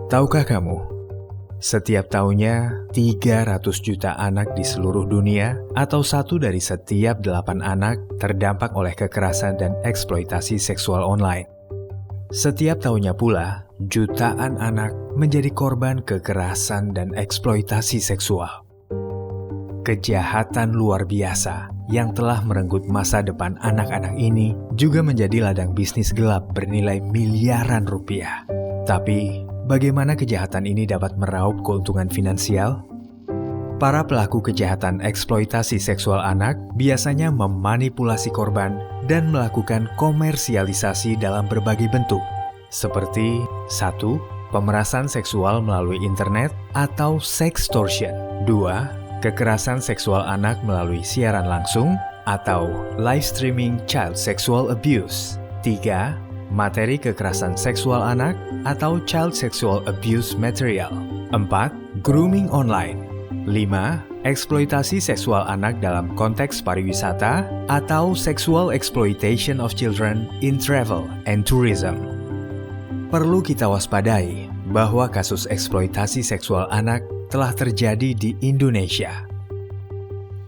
Tahukah kamu, setiap tahunnya 300 juta anak di seluruh dunia atau 1 dari setiap 8 anak terdampak oleh kekerasan dan eksploitasi seksual online. Setiap tahunnya pula, jutaan anak menjadi korban kekerasan dan eksploitasi seksual. Kejahatan luar biasa yang telah merenggut masa depan anak-anak ini juga menjadi ladang bisnis gelap bernilai miliaran rupiah. Tapi, bagaimana kejahatan ini dapat meraup keuntungan finansial? Para pelaku kejahatan eksploitasi seksual anak biasanya memanipulasi korban dan melakukan komersialisasi dalam berbagai bentuk, seperti 1. Pemerasan seksual melalui internet atau sextortion. 2. Kekerasan seksual anak melalui siaran langsung atau live streaming child sexual abuse. 3. Materi kekerasan seksual anak atau child sexual abuse material. 4. Grooming online. 5. Eksploitasi seksual anak dalam konteks pariwisata atau sexual exploitation of children in travel and tourism. Perlu kita waspadai bahwa kasus eksploitasi seksual anak telah terjadi di Indonesia.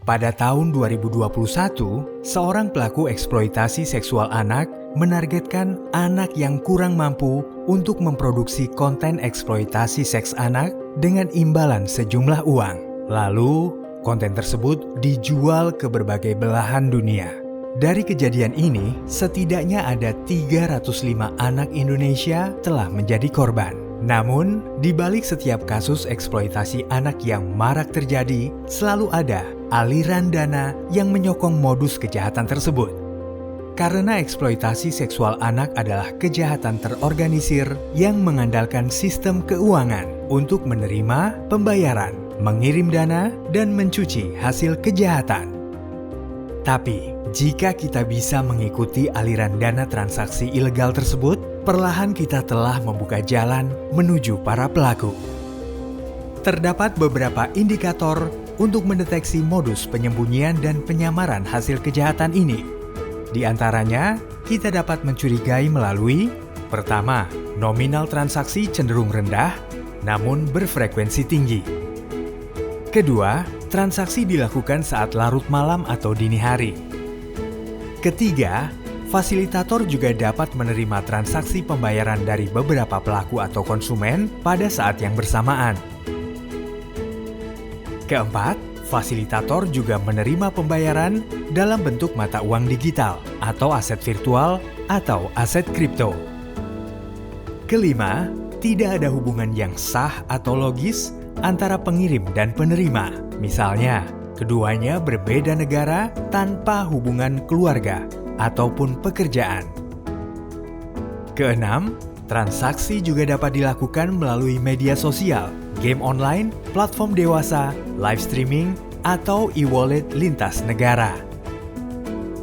Pada tahun 2021, seorang pelaku eksploitasi seksual anak menargetkan anak yang kurang mampu untuk memproduksi konten eksploitasi seks anak dengan imbalan sejumlah uang. Lalu, konten tersebut dijual ke berbagai belahan dunia. Dari kejadian ini, setidaknya ada 305 anak Indonesia telah menjadi korban. Namun, di balik setiap kasus eksploitasi anak yang marak terjadi, selalu ada aliran dana yang menyokong modus kejahatan tersebut. Karena eksploitasi seksual anak adalah kejahatan terorganisir yang mengandalkan sistem keuangan untuk menerima pembayaran, mengirim dana, dan mencuci hasil kejahatan. Tapi, jika kita bisa mengikuti aliran dana transaksi ilegal tersebut, perlahan kita telah membuka jalan menuju para pelaku. Terdapat beberapa indikator untuk mendeteksi modus penyembunyian dan penyamaran hasil kejahatan ini. Di antaranya, kita dapat mencurigai melalui: pertama, nominal transaksi cenderung rendah, namun berfrekuensi tinggi. Kedua, transaksi dilakukan saat larut malam atau dini hari. Ketiga, fasilitator juga dapat menerima transaksi pembayaran dari beberapa pelaku atau konsumen pada saat yang bersamaan. Keempat, fasilitator juga menerima pembayaran dalam bentuk mata uang digital atau aset virtual atau aset kripto. Kelima, tidak ada hubungan yang sah atau logis antara pengirim dan penerima. Misalnya, keduanya berbeda negara tanpa hubungan keluarga ataupun pekerjaan. Keenam, transaksi juga dapat dilakukan melalui media sosial, game online, platform dewasa, live streaming, atau e-wallet lintas negara.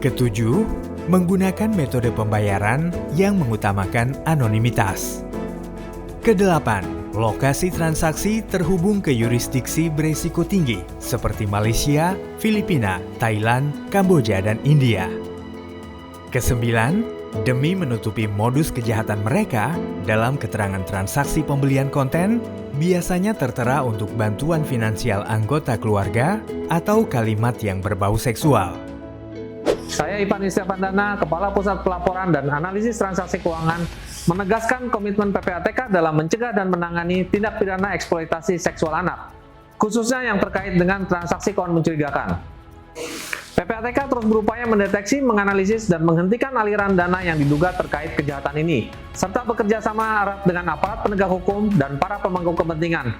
Ketujuh, menggunakan metode pembayaran yang mengutamakan anonimitas. Kedelapan, lokasi transaksi terhubung ke yurisdiksi beresiko tinggi seperti Malaysia, Filipina, Thailand, Kamboja, dan India. Kesembilan, demi menutupi modus kejahatan mereka dalam keterangan transaksi pembelian konten, biasanya tertera untuk bantuan finansial anggota keluarga atau kalimat yang berbau seksual. Saya Ivan Istiavandana, Kepala Pusat Pelaporan dan Analisis Transaksi Keuangan, menegaskan komitmen PPATK dalam mencegah dan menangani tindak pidana eksploitasi seksual anak, khususnya yang terkait dengan transaksi keuangan mencurigakan. PPATK terus berupaya mendeteksi, menganalisis, dan menghentikan aliran dana yang diduga terkait kejahatan ini, serta bekerja sama erat dengan aparat penegak hukum dan para pemangku kepentingan.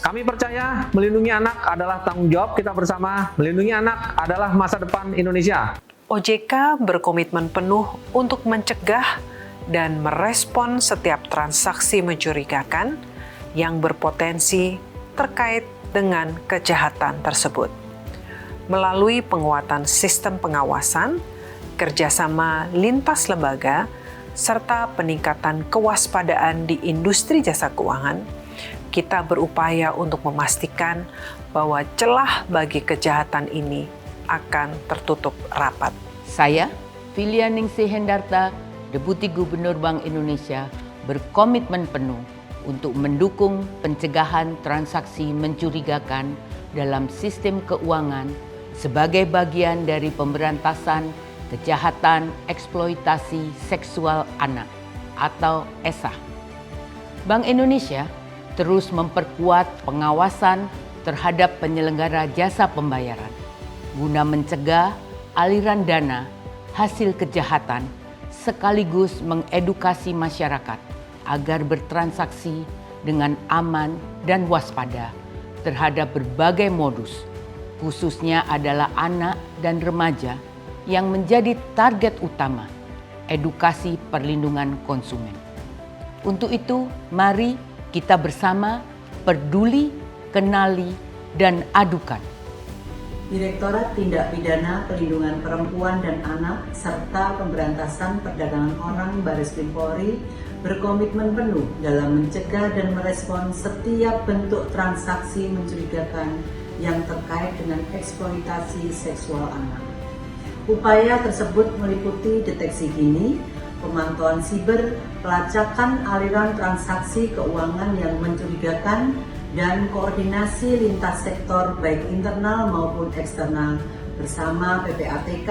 Kami percaya melindungi anak adalah tanggung jawab kita bersama, melindungi anak adalah masa depan Indonesia. OJK berkomitmen penuh untuk mencegah dan merespon setiap transaksi mencurigakan yang berpotensi terkait dengan kejahatan tersebut. Melalui penguatan sistem pengawasan, kerjasama lintas lembaga, serta peningkatan kewaspadaan di industri jasa keuangan, kita berupaya untuk memastikan bahwa celah bagi kejahatan ini akan tertutup rapat. Saya, Filianingsih Hendarta, Deputi Gubernur Bank Indonesia, berkomitmen penuh untuk mendukung pencegahan transaksi mencurigakan dalam sistem keuangan sebagai bagian dari pemberantasan kejahatan eksploitasi seksual anak atau ESA. Bank Indonesia terus memperkuat pengawasan terhadap penyelenggara jasa pembayaran guna mencegah aliran dana hasil kejahatan sekaligus mengedukasi masyarakat agar bertransaksi dengan aman dan waspada terhadap berbagai modus, khususnya adalah anak dan remaja yang menjadi target utama edukasi perlindungan konsumen. Untuk itu, mari kita bersama peduli, kenali, dan adukan. Direktorat Tindak Pidana Perlindungan Perempuan dan Anak serta Pemberantasan Perdagangan Orang Baris Krim Polri berkomitmen penuh dalam mencegah dan merespon setiap bentuk transaksi mencurigakan yang terkait dengan eksploitasi seksual anak. Upaya tersebut meliputi deteksi dini, pemantauan siber, pelacakan aliran transaksi keuangan yang mencurigakan, dan koordinasi lintas sektor baik internal maupun eksternal bersama PPATK,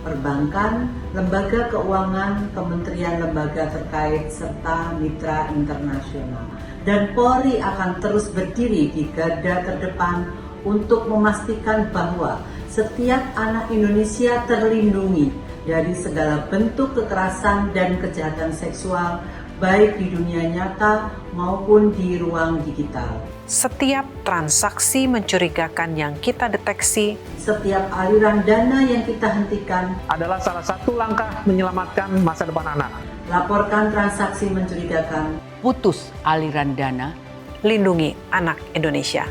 perbankan, lembaga keuangan, kementerian lembaga terkait, serta mitra internasional. Dan Polri akan terus berdiri di garda terdepan untuk memastikan bahwa setiap anak Indonesia terlindungi dari segala bentuk kekerasan dan kejahatan seksual baik di dunia nyata maupun di ruang digital. Setiap transaksi mencurigakan yang kita deteksi, setiap aliran dana yang kita hentikan adalah salah satu langkah menyelamatkan masa depan anak. Laporkan transaksi mencurigakan. Putus aliran dana. lindungi anak Indonesia.